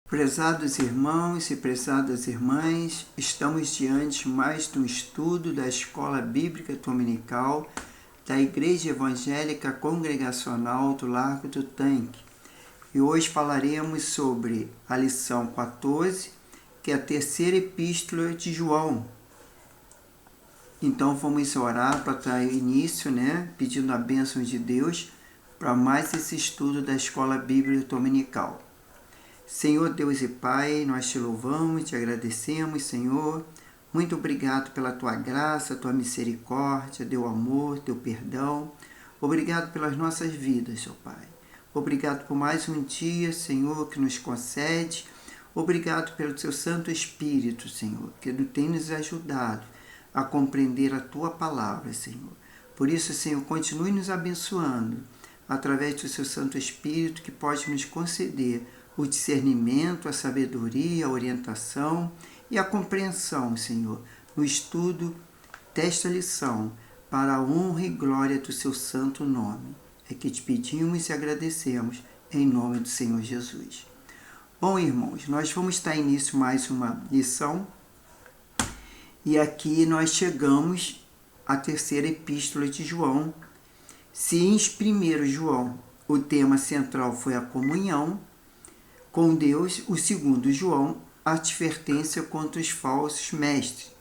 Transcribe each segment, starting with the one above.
Prezados irmãos e prezadas irmãs, estamos diante mais de um estudo da Escola Bíblica Dominical da Igreja Evangélica Congregacional do Largo do Tanque. E hoje falaremos sobre a lição 14, que é a terceira epístola de João. Então vamos orar para dar início, pedindo a bênção de Deus para mais esse estudo da Escola Bíblica Dominical. Senhor Deus e Pai, nós te louvamos, te agradecemos, Senhor. Muito obrigado pela tua graça, tua misericórdia, teu amor, teu perdão. Obrigado pelas nossas vidas, ó Pai. Obrigado por mais um dia, Senhor, que nos concede. Obrigado pelo teu Santo Espírito, Senhor, que tem nos ajudado a compreender a tua palavra, Senhor. Por isso, Senhor, continue nos abençoando através do seu Santo Espírito, que pode nos conceder o discernimento, a sabedoria, a orientação e a compreensão, Senhor, no estudo desta lição, para a honra e glória do seu santo nome. É que te pedimos e agradecemos, em nome do Senhor Jesus. Bom, irmãos, nós vamos dar início a mais uma lição, e aqui nós chegamos à terceira epístola de João. Se em 1 João o tema central foi a comunhão com Deus, o segundo João, a advertência contra os falsos mestres.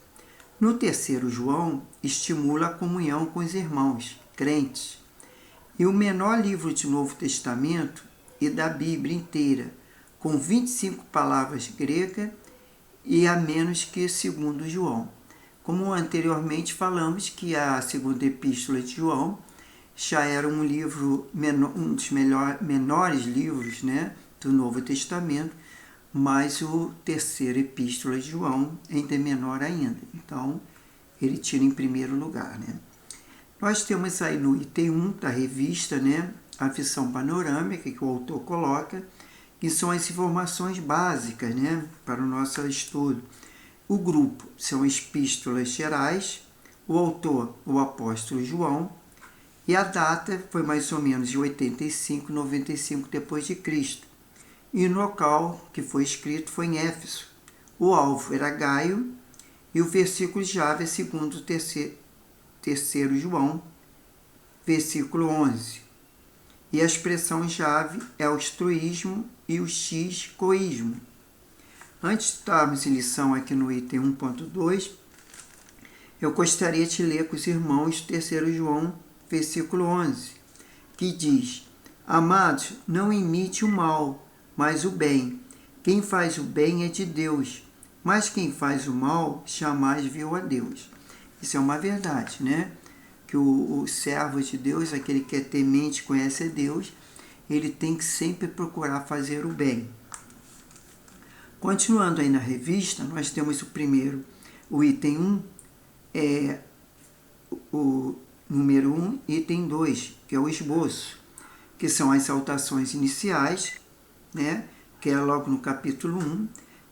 No terceiro João, estimula a comunhão com os irmãos, crentes. E o menor livro do Novo Testamento e da Bíblia inteira, com 25 palavras gregas e a menos que o segundo João. Como anteriormente falamos que a segunda epístola de João já era um livro, um dos menores livros, do Novo Testamento, mas o terceiro epístola de João ainda é menor ainda. Então, ele tira em primeiro lugar, Nós temos aí no item 1 da revista, a visão panorâmica que o autor coloca, que são as informações básicas, para o nosso estudo. O grupo são epístolas gerais, o autor, o apóstolo João, e a data foi mais ou menos de 85, 95 depois de Cristo. E o local que foi escrito foi em Éfeso. O alvo era Gaio e o versículo-chave é segundo terceiro João, versículo 11. E a expressão-chave é o estruísmo e o x-coísmo. Antes de estarmos em lição aqui no item 1.2, eu gostaria de ler com os irmãos terceiro João, versículo 11, que diz: Amados, não imite o mal, mas o bem. Quem faz o bem é de Deus, mas quem faz o mal jamais viu a Deus. Isso é uma verdade, Que o servo de Deus, aquele que é temente e conhece a Deus, ele tem que sempre procurar fazer o bem. Continuando aí na revista, nós temos o item 1, o número 1, item 2, que é o esboço, que são as saudações iniciais, que é logo no capítulo 1.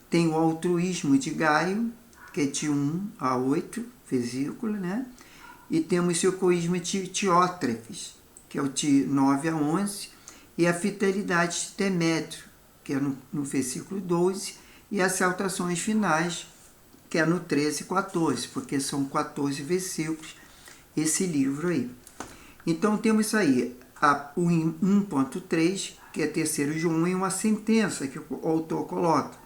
Tem o altruísmo de Gaio, que é de 1 a 8, versículo, E temos o egoísmo de Teótrefes, que é o de 9 a 11, e a fidelidade de Demétrio, que é no versículo 12, e as saudações finais, que é no 13 e 14, porque são 14 versículos esse livro aí. Então temos aí o 1.3, que é terceiro João, e uma sentença que o autor coloca.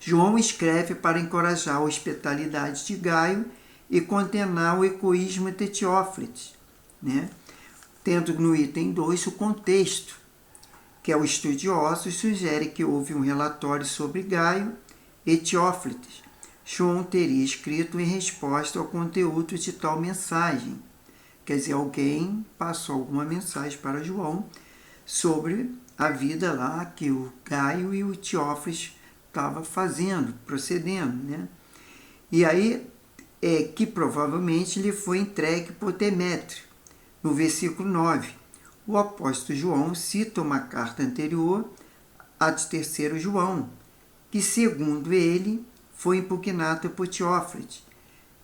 João escreve para encorajar a hospitalidade de Gaio e condenar o egoísmo de Teófilo, Tendo no item 2 o contexto, que é o estudioso, sugere que houve um relatório sobre Gaio e Teófilo. João teria escrito em resposta ao conteúdo de tal mensagem. Quer dizer, alguém passou alguma mensagem para João sobre a vida lá que o Gaio e o Teófilo estavam fazendo, procedendo, E aí, que provavelmente lhe foi entregue por Demétrio. No versículo 9, o apóstolo João cita uma carta anterior, a de terceiro João, que, segundo ele, foi impugnada por Teófilo.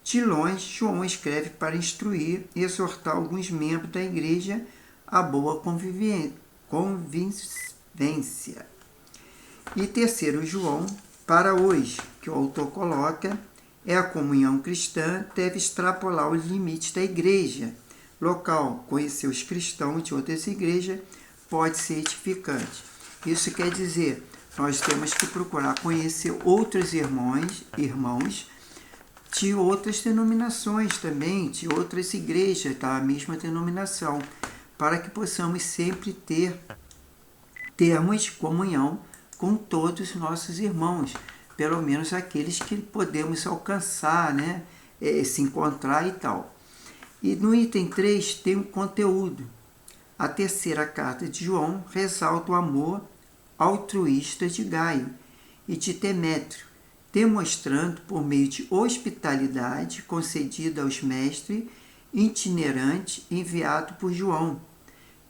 De longe, João escreve para instruir e exortar alguns membros da igreja à boa convivência. E terceiro João, para hoje, que o autor coloca, é a comunhão cristã deve extrapolar os limites da igreja local. Conhecer os cristãos de outras igrejas pode ser edificante. Isso quer dizer, nós temos que procurar conhecer outros irmãos de outras denominações também, de outras igrejas da mesma denominação, para que possamos sempre termos comunhão com todos os nossos irmãos, pelo menos aqueles que podemos alcançar, né? Se encontrar e tal. E no item 3 tem um conteúdo. A terceira carta de João ressalta o amor altruísta de Gaio e de Demétrio, demonstrando por meio de hospitalidade concedida aos mestres itinerantes enviado por João,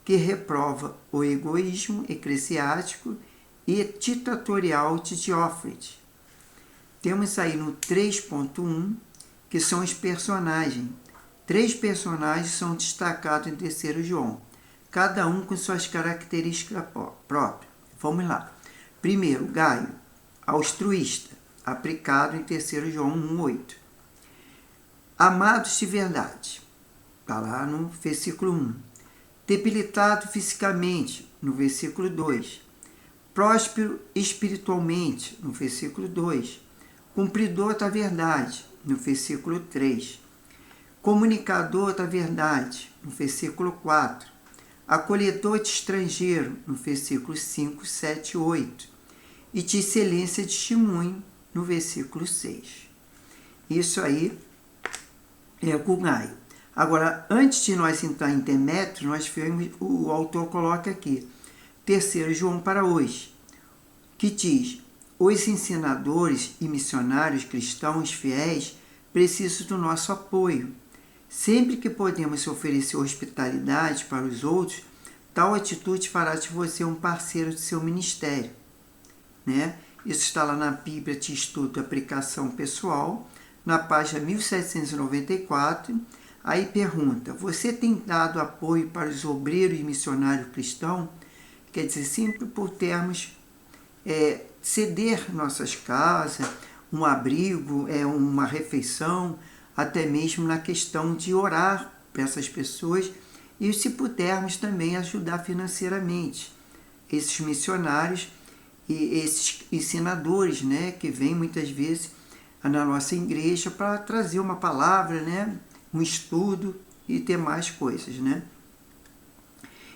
que reprova o egoísmo eclesiástico e ditatorial de Diófredes. Temos aí no 3.1, que são os personagens. 3 personagens são destacados em terceiro João, cada um com suas características próprias. Vamos lá. Primeiro, Gaio, altruísta, aplicado em terceiro João 1:8. Amados de verdade, está lá no versículo 1. Debilitado fisicamente, no versículo 2. Próspero espiritualmente, no versículo 2. Cumpridor da verdade, no versículo 3. Comunicador da verdade, no versículo 4. Acolhedor de estrangeiro, no versículo 5, 7 e 8. E de excelência de testemunho, no versículo 6. Isso aí é o Gaio. Agora, antes de nós entrar em Demétrio, nós vemos, o autor coloca aqui, terceiro João para hoje, que diz: os ensinadores e missionários cristãos fiéis precisam do nosso apoio. Sempre que podemos oferecer hospitalidade para os outros, tal atitude fará de você um parceiro de seu ministério, né? Isso está lá na Bíblia de Estudo e Aplicação Pessoal, na página 1794. Aí pergunta: você tem dado apoio para os obreiros e missionários cristãos? Quer dizer, sempre por termos ceder nossas casas, um abrigo, uma refeição, até mesmo na questão de orar para essas pessoas e, se pudermos, também ajudar financeiramente esses missionários e esses ensinadores, né, que vêm muitas vezes na nossa igreja para trazer uma palavra, né, um estudo e ter mais coisas, né?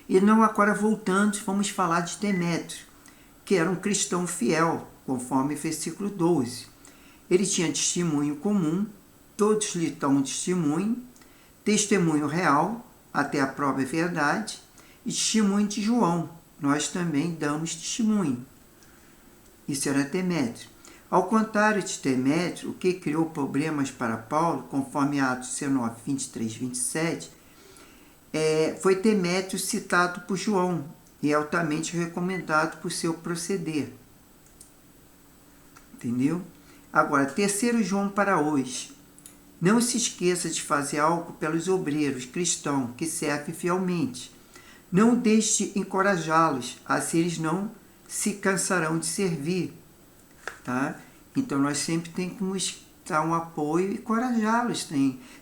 E não, agora voltando, vamos falar de Demétrio, que era um cristão fiel, conforme versículo 12. Ele tinha testemunho comum, todos lhe dão testemunho real, até a prova é verdade, e testemunho de João, nós também damos testemunho. Isso era Demétrio. Ao contrário de Demétrio, o que criou problemas para Paulo, conforme Atos 19, 23, 27, foi Demétrio citado por João e altamente recomendado por seu proceder. Entendeu? Agora, terceiro João para hoje. Não se esqueça de fazer algo pelos obreiros cristãos que servem fielmente. Não deixe de encorajá-los, assim eles não se cansarão de servir. Tá? Então, nós sempre temos que dar um apoio e encorajá-los,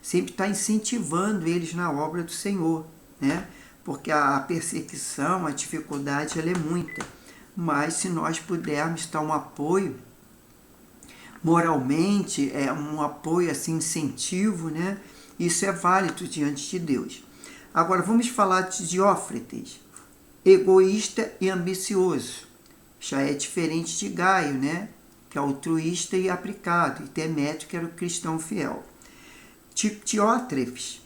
sempre estar incentivando eles na obra do Senhor, né? Porque a perseguição, a dificuldade, ela é muita. Mas se nós pudermos dar um apoio, moralmente, um apoio, assim, incentivo, né? Isso é válido diante de Deus. Agora, vamos falar de Diófredes, egoísta e ambicioso. Já é diferente de Gaio, né? Que é altruísta e aplicado, e Demétrio, que era o cristão fiel. Diótrefes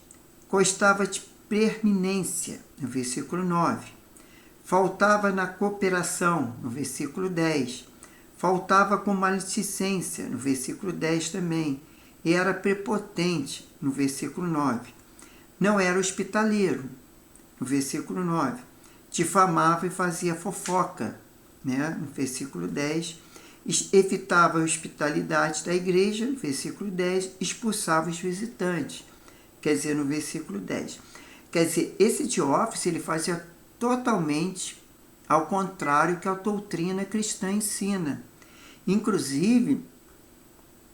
gostava de preeminência, no versículo 9. Faltava na cooperação, no versículo 10. Faltava com maledicência, no versículo 10 também. E era prepotente, no versículo 9. Não era hospitaleiro, no versículo 9. Difamava e fazia fofoca, né? No versículo 10. Evitava a hospitalidade da igreja, no versículo 10. Expulsava os visitantes, quer dizer, no versículo 10. Quer dizer, esse Diótrefes, ele fazia totalmente ao contrário que a doutrina cristã ensina. Inclusive,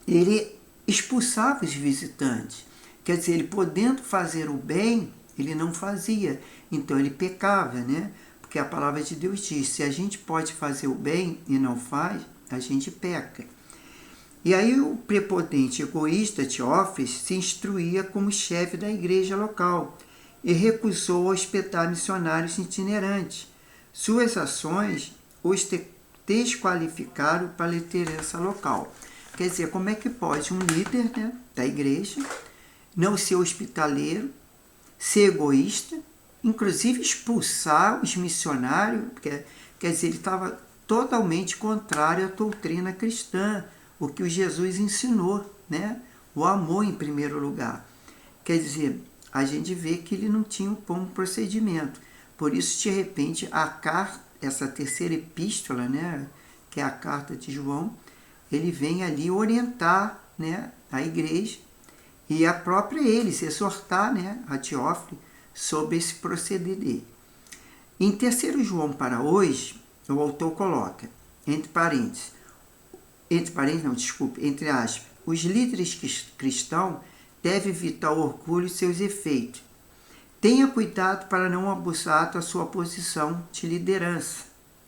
ele expulsava os visitantes. Quer dizer, ele podendo fazer o bem, ele não fazia. Então ele pecava, né? Porque a palavra de Deus diz, se a gente pode fazer o bem e não faz, a gente peca. E aí o prepotente egoísta Teófilo se instruía como chefe da igreja local e recusou hospedar missionários itinerantes. Suas ações os desqualificaram para a liderança local. Quer dizer, como é que pode um líder, né, da igreja não ser hospitaleiro, ser egoísta, inclusive expulsar os missionários? Quer dizer, ele estava totalmente contrário à doutrina cristã, o que o Jesus ensinou, né? O amor em primeiro lugar. Quer dizer, a gente vê que ele não tinha um bom procedimento. Por isso, de repente, essa terceira epístola, né, que é a carta de João, ele vem ali orientar, né, a igreja e a própria ele, se exortar, né, a Teófilo sobre esse proceder dele. Em 3 João para hoje, o autor coloca, entre aspas, os líderes cristãos devem evitar o orgulho e seus efeitos. Tenha cuidado para não abusar da sua posição de liderança.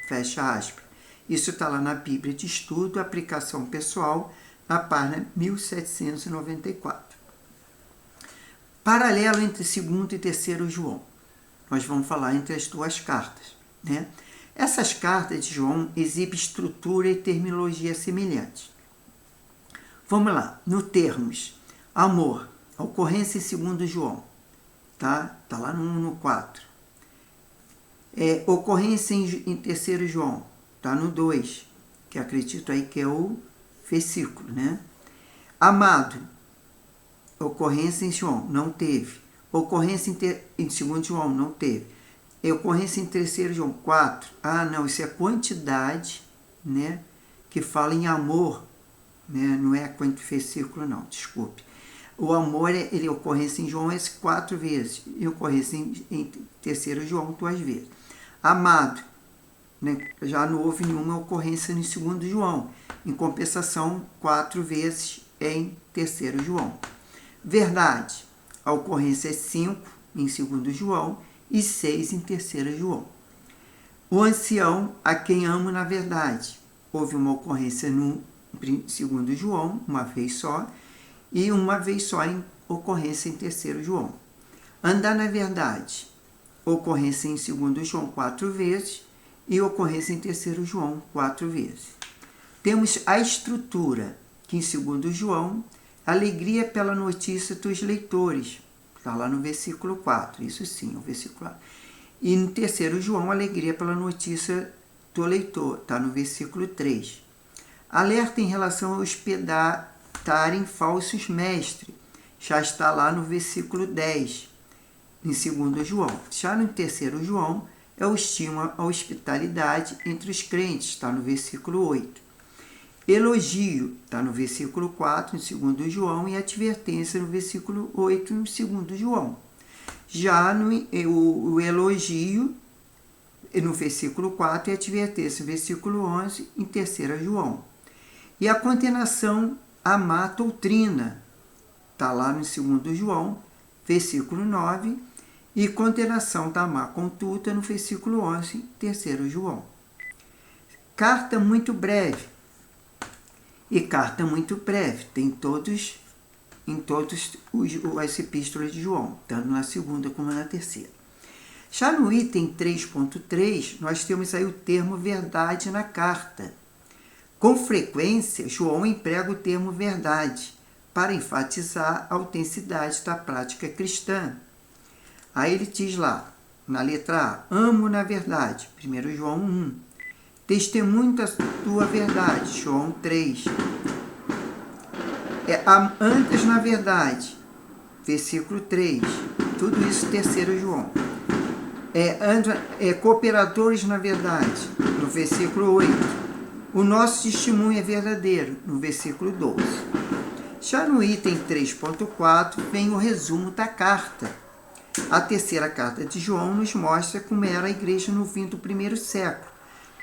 Fecha aspas. Isso está lá na Bíblia de Estudo, aplicação pessoal, na página 1794. Paralelo entre 2º e 3º João. Nós vamos falar entre as duas cartas, né? Essas cartas de João exibem estrutura e terminologia semelhantes. Vamos lá, no termos amor, ocorrência em 2 João, tá lá no 4. Ocorrência em 3 João, tá no 2, que acredito aí que é o versículo, né? Amado, ocorrência em João, não teve. Ocorrência em 2 João, não teve. Ocorrência em 3 João 4. Ah, não, isso é quantidade, né? Que fala em amor, né? Não é versículo, não, desculpe. O amor, ele ocorrência em João é 4 vezes. E ocorrência em 3 João 2 vezes. Amado, né? Já não houve nenhuma ocorrência em 2 João. Em compensação, 4 vezes em 3 João. Verdade, a ocorrência é 5 em 2 João e 6 em 3 João. O ancião, a quem amo na verdade. Houve uma ocorrência no 2 João, uma vez só, e uma vez só em ocorrência em 3 João. Andar na verdade. Ocorrência em 2 João 4 vezes e ocorrência em 3 João 4 vezes. Temos a estrutura, que em 2 João, alegria pela notícia dos leitores. Está lá no versículo 4, isso sim, o versículo 4. E no 3 João, alegria pela notícia do leitor, está no versículo 3. Alerta em relação a hospedarem falsos mestres, já está lá no versículo 10, em 2 João. Já no 3 João, é o estímulo à hospitalidade entre os crentes, está no versículo 8. Elogio, está no versículo 4, em 2 João, e advertência no versículo 8, em 2 João. Já o elogio, no versículo 4, e advertência no versículo 11, em 3 João. E a condenação à má doutrina, está lá no 2 João, versículo 9, e condenação da má conduta no versículo 11, 3 João. Carta muito breve. E carta muito breve, tem em todas as epístolas de João, tanto na 2ª como na 3ª. Já no item 3.3, nós temos aí o termo verdade na carta. Com frequência, João emprega o termo verdade para enfatizar a autenticidade da prática cristã. Aí ele diz lá, na letra A, amo na verdade, 1 João 1. Testemunho da tua verdade, João 3. Antes na verdade, versículo 3. Tudo isso 3 João. Cooperadores na verdade, no versículo 8. O nosso testemunho é verdadeiro, no versículo 12. Já no item 3.4 vem o resumo da carta. A terceira carta de João nos mostra como era a igreja no fim do primeiro século,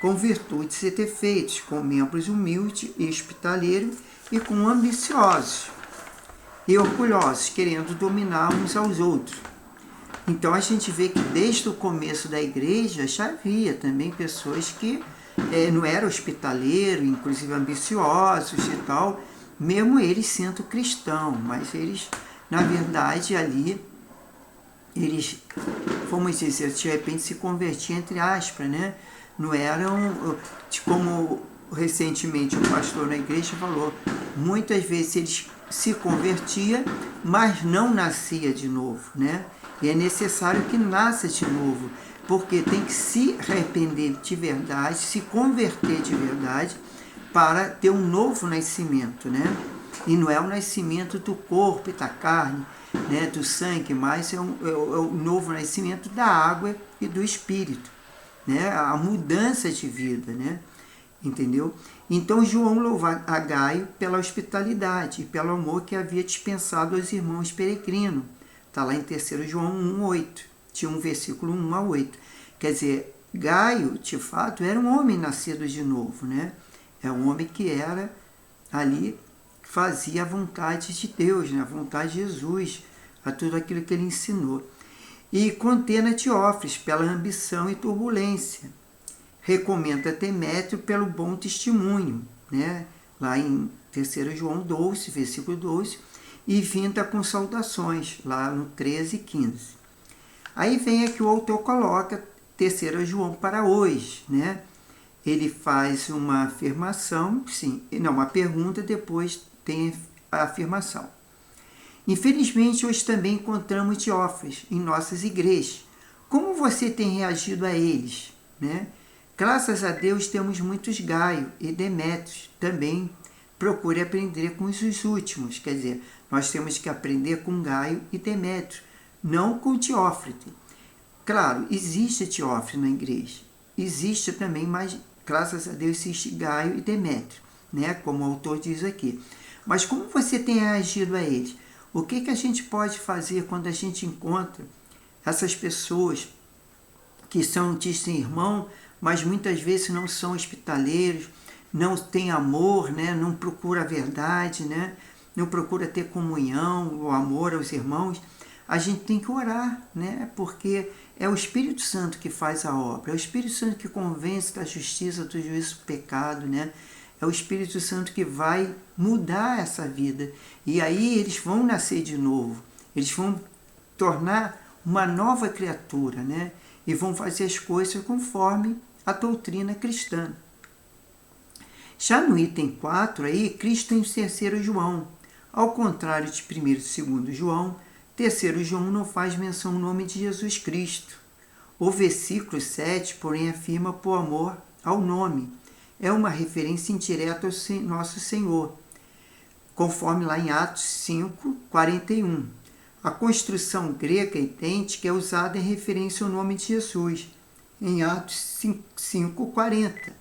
com virtudes e defeitos, com membros humildes e hospitaleiros e com ambiciosos e orgulhosos, querendo dominar uns aos outros. Então a gente vê que desde o começo da igreja já havia também pessoas que não eram hospitaleiros, inclusive ambiciosos e tal, mesmo eles sendo cristãos, mas eles, na verdade, ali, eles, vamos dizer, de repente se convertiam, entre aspas, né? Não eram, como recentemente o pastor na igreja falou, muitas vezes eles se convertia, mas não nascia de novo, né? E é necessário que nasça de novo, porque tem que se arrepender de verdade, se converter de verdade, para ter um novo nascimento, né? E não é o nascimento do corpo e da carne, né, do sangue, mas é o novo nascimento da água e do espírito, né? A mudança de vida, né? Entendeu? Então João louva a Gaio pela hospitalidade e pelo amor que havia dispensado aos irmãos peregrinos. Está lá em 3 João 1,8. Tinha um versículo 1 a 8. Quer dizer, Gaio, de fato, era um homem nascido de novo, né? É um homem que era ali, fazia a vontade de Deus, né? A vontade de Jesus, a tudo aquilo que ele ensinou. E contena Teófilo pela ambição e turbulência. Recomenda Demétrio pelo bom testemunho, né? Lá em 3 João 12, versículo 12, e vinda com saudações, lá no 13 e 15. Aí vem aqui o autor coloca 3 João para hoje, né? Ele faz uma afirmação, uma pergunta, depois tem a afirmação. Infelizmente, hoje também encontramos Teófilos em nossas igrejas. Como você tem reagido a eles, né? Graças a Deus temos muitos Gaio e Demétrios. Também procure aprender com os últimos. Quer dizer, nós temos que aprender com Gaio e Demétrio, não com Teófilo. Claro, existe Teófilo na igreja. Existe também, mas graças a Deus existe Gaio e Demétrio, né? Como o autor diz aqui. Mas como você tem reagido a eles? O que a gente pode fazer quando a gente encontra essas pessoas que são, dizem irmão, mas muitas vezes não são hospitaleiros, não têm amor, né? Não procura a verdade, né? Não procura ter comunhão, o amor aos irmãos? A gente tem que orar, né? Porque é o Espírito Santo que faz a obra, é o Espírito Santo que convence da justiça, do juízo, do pecado, né? É o Espírito Santo que vai mudar essa vida. E aí eles vão nascer de novo, eles vão tornar uma nova criatura, né? E vão fazer as coisas conforme a doutrina cristã. Já no item 4, aí, Cristo em 3 João. Ao contrário de 1 e 2 João, 3 João não faz menção ao nome de Jesus Cristo. O versículo 7, porém, afirma por amor ao nome. É uma referência indireta ao nosso Senhor, conforme lá em Atos 5, 41. A construção grega idêntica é usada em referência ao nome de Jesus, em Atos 5, 40.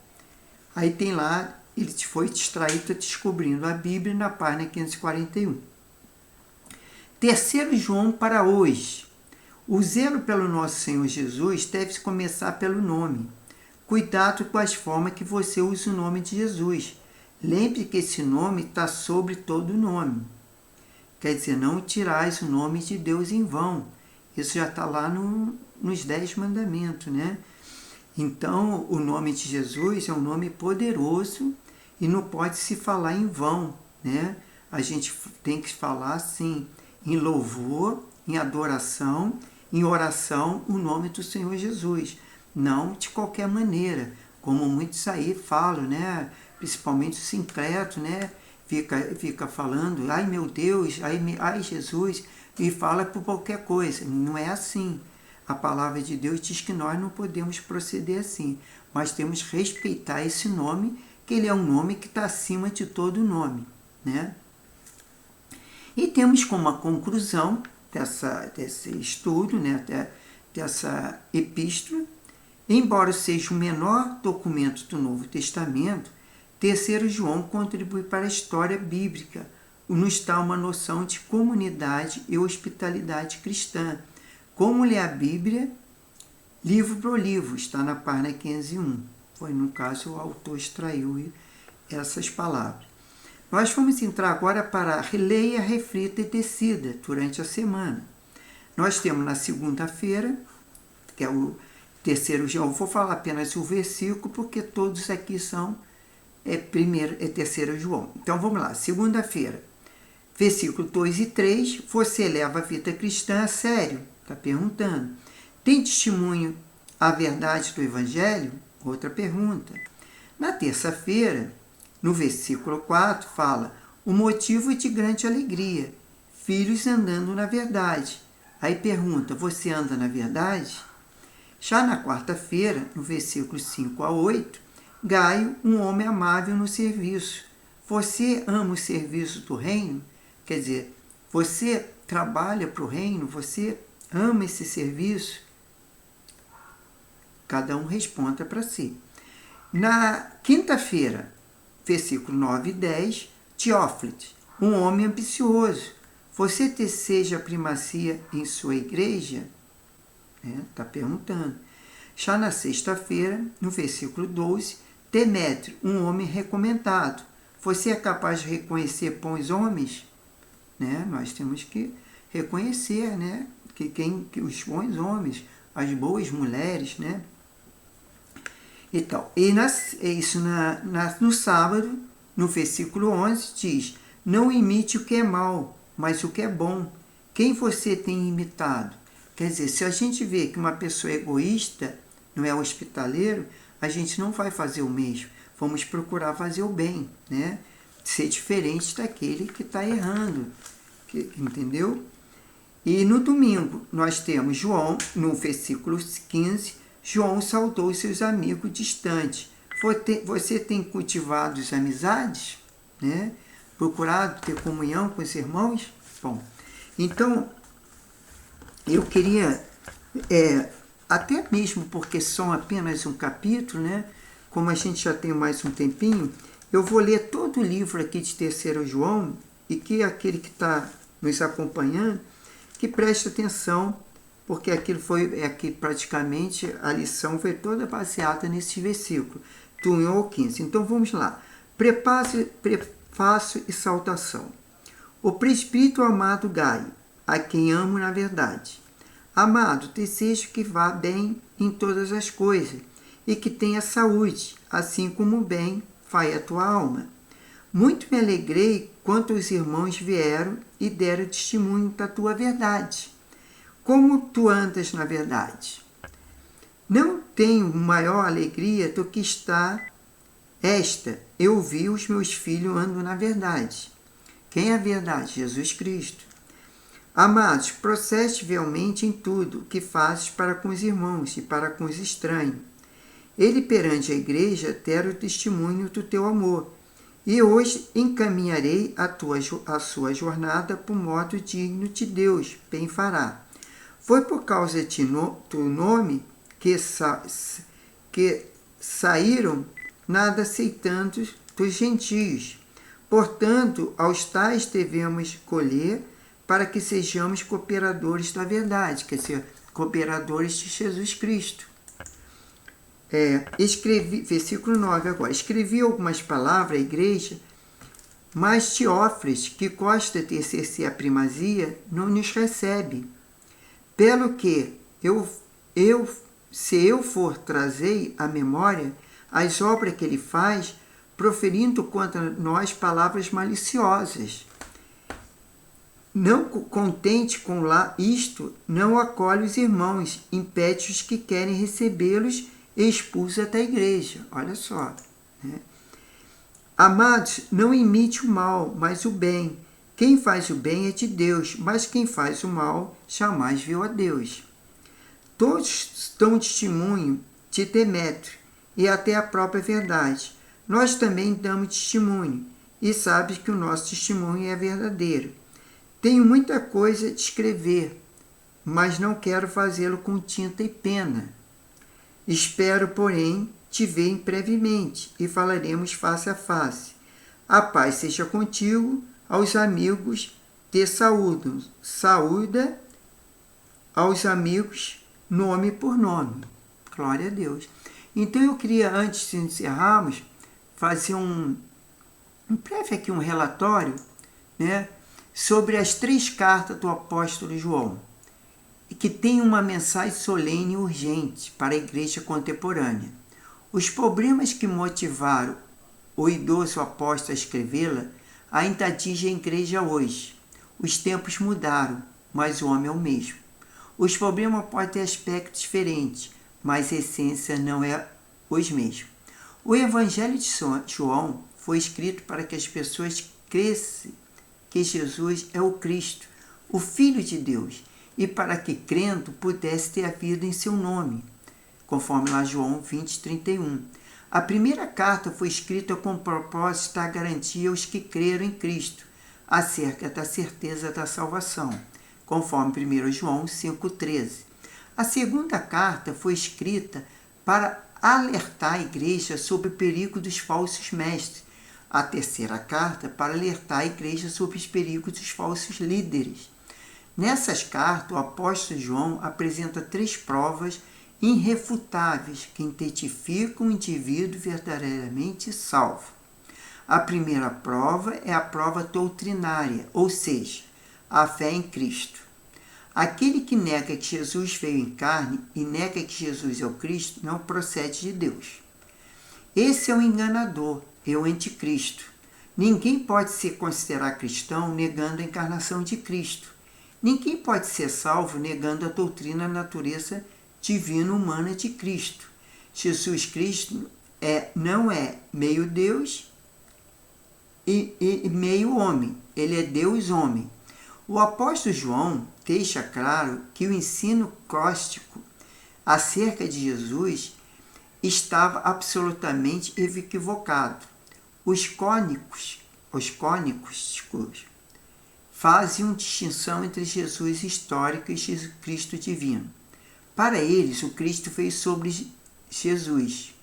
Aí tem lá, ele foi distraído descobrindo a Bíblia na página 541. 3 João para hoje. O zelo pelo nosso Senhor Jesus deve começar pelo nome. Cuidado com as formas que você usa o nome de Jesus. Lembre que esse nome está sobre todo nome. Quer dizer, não tirais o nome de Deus em vão. Isso já está lá nos 10 mandamentos, né? Então, o nome de Jesus é um nome poderoso e não pode se falar em vão, né? A gente tem que falar, sim, em louvor, em adoração, em oração, o nome do Senhor Jesus. Não de qualquer maneira, como muitos aí falam, né? Principalmente o sincreto, né? Fica falando, ai meu Deus, ai Jesus, e fala por qualquer coisa. Não é assim. A palavra de Deus diz que nós não podemos proceder assim, mas temos que respeitar esse nome, que ele é um nome que está acima de todo nome, né? E temos como a conclusão desse estudo, né, dessa epístola, embora seja o menor documento do Novo Testamento, 3 João contribui para a história bíblica, nos dá uma noção de comunidade e hospitalidade cristã, Como ler a Bíblia, livro por livro, está na página 501. Foi, no caso, o autor extraiu essas palavras. Nós vamos entrar agora para leia, reflita e decida durante a semana. Nós temos na segunda-feira, que é o terceiro João, vou falar apenas o versículo, porque todos aqui são terceiro João. Então vamos lá, segunda-feira, versículo 2 e 3, você leva a vida cristã a sério? Está perguntando. Tem testemunho a verdade do Evangelho? Outra pergunta. Na terça-feira, no versículo 4, fala o motivo de grande alegria, filhos andando na verdade. Aí pergunta, você anda na verdade? Já na quarta-feira, no versículo 5 a 8, Gaio, um homem amável no serviço. Você ama o serviço do reino? Quer dizer, você trabalha para o reino? Você ama esse serviço? Cada um responda para si. Na quinta-feira, versículo 9 e 10, Teófilo, um homem ambicioso. Você deseja a primazia em sua igreja? Está perguntando. Já na sexta-feira, no versículo 12, Demétrio, um homem recomendado. Você é capaz de reconhecer bons homens? Nós temos que reconhecer que os bons homens, as boas mulheres, Então, no sábado, no versículo 11, diz, não imite o que é mal, mas o que é bom. Quem você tem imitado? Quer dizer, se a gente vê que uma pessoa é egoísta, não é hospitaleiro, a gente não vai fazer o mesmo. Vamos procurar fazer o bem, ser diferente daquele que está errando, entendeu? E no domingo, nós temos João, no versículo 15, João saudou os seus amigos distantes. Você tem cultivado as amizades? Procurado ter comunhão com os irmãos? Bom, então, eu queria, até mesmo porque são apenas um capítulo, como a gente já tem mais um tempinho, eu vou ler todo o livro aqui de 3 João, e que aquele que está nos acompanhando, que preste atenção, porque aquilo aqui praticamente a lição foi toda baseada nesse versículo, do 1 ao 15. Então vamos lá. Prefácio e saudação. O presbítero amado Gaio, a quem amo na verdade. Amado, desejo que vá bem em todas as coisas e que tenha saúde, assim como bem vai a tua alma. Muito me alegrei quando os irmãos vieram e deram testemunho da tua verdade. Como tu andas na verdade? Não tenho maior alegria do que eu vi os meus filhos andando na verdade. Quem é a verdade? Jesus Cristo. Amados, procede fielmente em tudo o que fazes para com os irmãos e para com os estranhos. Ele perante a igreja dera o testemunho do teu amor, e hoje encaminharei a sua jornada por modo digno de Deus, bem fará. Foi por causa do nome que saíram nada aceitando dos gentios. Portanto, aos tais devemos colher para que sejamos cooperadores da verdade, quer dizer, cooperadores de Jesus Cristo. Versículo 9 agora. Escrevi algumas palavras à igreja, mas Teófilo, que gosta de exercer a primazia, não nos recebe. Pelo que, se eu for trazer à memória as obras que ele faz, proferindo contra nós palavras maliciosas. Não contente com isto, não acolhe os irmãos, impede os que querem recebê-los e expulsa da igreja. Olha só. Amados, não imite o mal, mas o bem. Quem faz o bem é de Deus, mas quem faz o mal jamais viu a Deus. Todos dão testemunho de Demétrio e até a própria verdade. Nós também damos testemunho e sabes que o nosso testemunho é verdadeiro. Tenho muita coisa de escrever, mas não quero fazê-lo com tinta e pena. Espero, porém, te ver brevemente e falaremos face a face. A paz seja contigo, aos amigos te saúdam. Saúda aos amigos nome por nome. Glória a Deus. Então eu queria, antes de encerrarmos, fazer um breve aqui um relatório, né, sobre as 3 cartas do apóstolo João, que tem uma mensagem solene e urgente para a igreja contemporânea. Os problemas que motivaram o idoso apóstolo a escrevê-la ainda atingem a igreja hoje. Os tempos mudaram, mas o homem é o mesmo. Os problemas podem ter aspectos diferentes, mas a essência não é os mesmos. O Evangelho de João foi escrito para que as pessoas cresçam que Jesus é o Cristo, o Filho de Deus, e para que, crendo, pudesse ter a vida em seu nome, conforme lá João 20:31. A primeira carta foi escrita com o propósito de dar garantia aos que creram em Cristo, acerca da certeza da salvação, conforme 1 João 5:13. A segunda carta foi escrita para alertar a igreja sobre o perigo dos falsos mestres. A terceira carta para alertar a igreja sobre os perigos dos falsos líderes. Nessas cartas, o apóstolo João apresenta 3 provas irrefutáveis que identificam o indivíduo verdadeiramente salvo. A primeira prova é a prova doutrinária, ou seja, a fé em Cristo. Aquele que nega que Jesus veio em carne e nega que Jesus é o Cristo não procede de Deus. Esse é o enganador, é o anticristo. Ninguém pode se considerar cristão negando a encarnação de Cristo. Ninguém pode ser salvo negando a doutrina da natureza divina humana de Cristo. Jesus Cristo não é meio Deus e meio homem. Ele é Deus homem. O apóstolo João deixa claro que o ensino gnóstico acerca de Jesus estava absolutamente equivocado. Os cônicos faziam distinção entre Jesus histórico e Jesus Cristo divino. Para eles, o Cristo veio sobre Jesus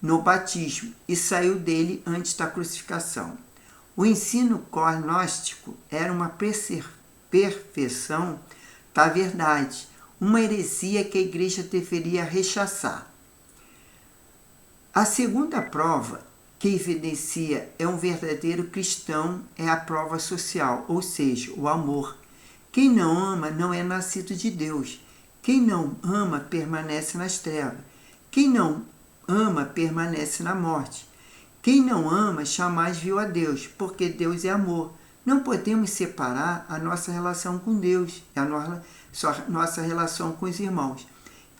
no batismo e saiu dele antes da crucificação. O ensino gnóstico era uma perfeição da verdade, uma heresia que a igreja deveria rechaçar. A segunda prova que evidencia é um verdadeiro cristão é a prova social, ou seja, o amor. Quem não ama não é nascido de Deus. Quem não ama permanece nas trevas. Quem não ama permanece na morte. Quem não ama jamais viu a Deus, porque Deus é amor. Não podemos separar a nossa relação com Deus, a nossa relação com os irmãos.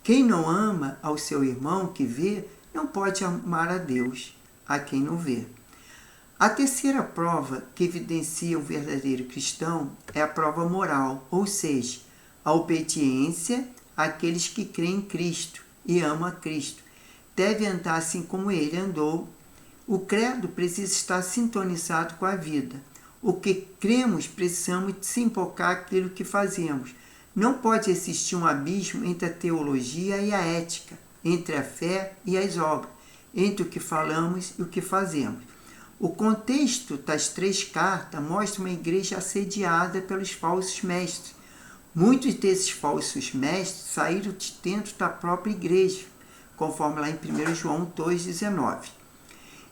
Quem não ama ao seu irmão que vê, não pode amar a Deus, a quem não vê. A terceira prova que evidencia o verdadeiro cristão é a prova moral, ou seja, a obediência àqueles que creem em Cristo e amam a Cristo. Deve andar assim como ele andou. O credo precisa estar sintonizado com a vida. O que cremos precisamos desembocar aquilo que fazemos. Não pode existir um abismo entre a teologia e a ética, entre a fé e as obras, entre o que falamos e o que fazemos. O contexto das 3 cartas mostra uma igreja assediada pelos falsos mestres. Muitos desses falsos mestres saíram de dentro da própria igreja, conforme lá em 1 João 2,19.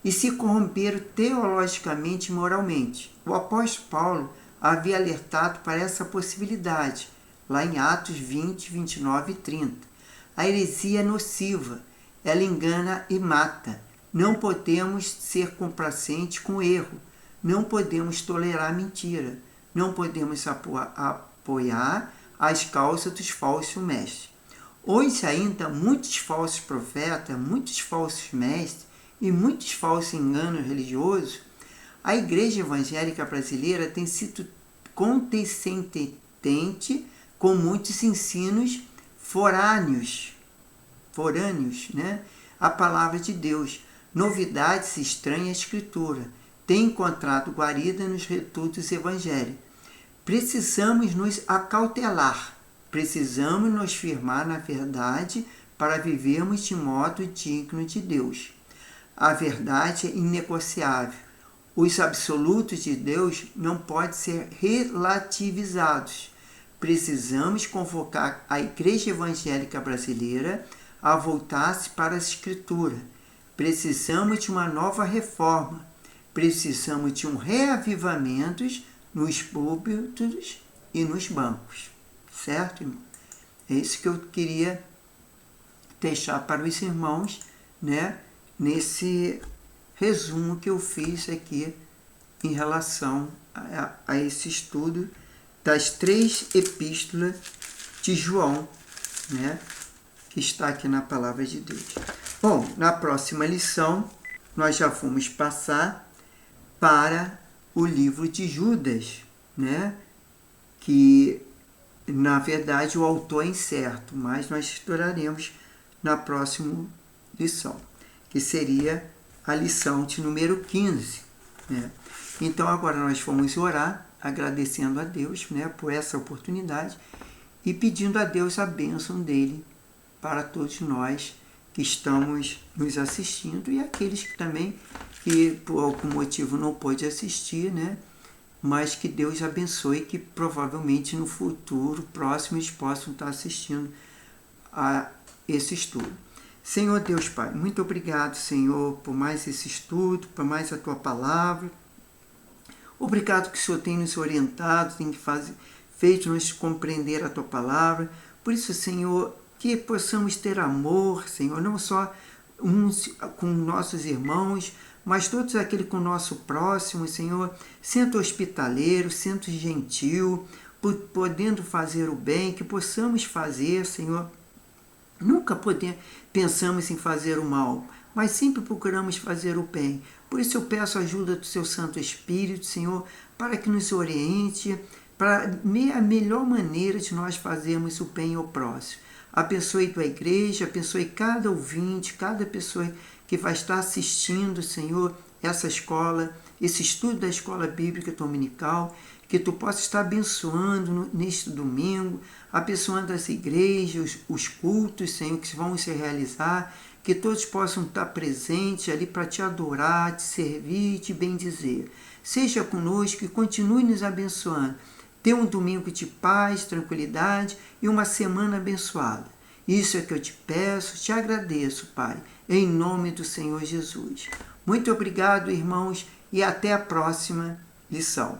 E se corromperam teologicamente e moralmente. O apóstolo Paulo havia alertado para essa possibilidade, lá em Atos 20, 29 e 30. A heresia é nociva, ela engana e mata. Não podemos ser complacentes com o erro, não podemos tolerar mentira, não podemos apoiar as causas dos falsos mestres. Hoje ainda muitos falsos profetas, muitos falsos mestres e muitos falsos enganos religiosos, a igreja evangélica brasileira tem sido condescendente com muitos ensinos forâneos, né? A palavra de Deus, novidades estranhas à Escritura, tem encontrado guarida nos redutos evangélicos. Precisamos nos acautelar, precisamos nos firmar na verdade para vivermos de modo digno de Deus. A verdade é inegociável. Os absolutos de Deus não podem ser relativizados. precisamos convocar a Igreja Evangélica Brasileira a voltar-se para a Escritura. Precisamos de uma nova reforma. Precisamos de um reavivamento nos púlpitos e nos bancos. Certo, irmão? É isso que eu queria deixar para os irmãos, né, nesse resumo que eu fiz aqui em relação a esse estudo das 3 epístolas de João, né, que está aqui na Palavra de Deus. Bom, na próxima lição, nós já vamos passar para o livro de Judas, né, que, na verdade, o autor é incerto, mas nós estudaremos na próxima lição, que seria a lição de número 15. Né? Então, agora nós vamos orar, agradecendo a Deus, né, por essa oportunidade e pedindo a Deus a bênção dele para todos nós que estamos nos assistindo e aqueles que também, que por algum motivo não pôde assistir, né, mas que Deus abençoe, que provavelmente no futuro próximo eles possam estar assistindo a esse estudo. Senhor Deus Pai, muito obrigado, Senhor, por mais esse estudo, por mais a Tua Palavra. Obrigado que o Senhor tem nos orientado, tem feito nos compreender a Tua Palavra. Por isso, Senhor, que possamos ter amor, Senhor, não só uns com nossos irmãos, mas todos aqueles com o nosso próximo, Senhor, sendo hospitaleiro, sendo gentil, podendo fazer o bem, que possamos fazer, Senhor. Nunca pensamos em fazer o mal, mas sempre procuramos fazer o bem. Por isso eu peço a ajuda do Seu Santo Espírito, Senhor, para que nos oriente, para a melhor maneira de nós fazermos o bem ao próximo. Abençoe Tua igreja, abençoe cada ouvinte, cada pessoa que vai estar assistindo, Senhor, essa escola, esse estudo da Escola Bíblica Dominical, que Tu possa estar abençoando neste domingo, abençoando as igrejas, os cultos, Senhor, que vão se realizar, que todos possam estar presentes ali para Te adorar, Te servir e Te bendizer. Seja conosco e continue nos abençoando. Dê um domingo de paz, tranquilidade e uma semana abençoada. Isso é que eu te peço, te agradeço, Pai, em nome do Senhor Jesus. Muito obrigado, irmãos, e até a próxima lição.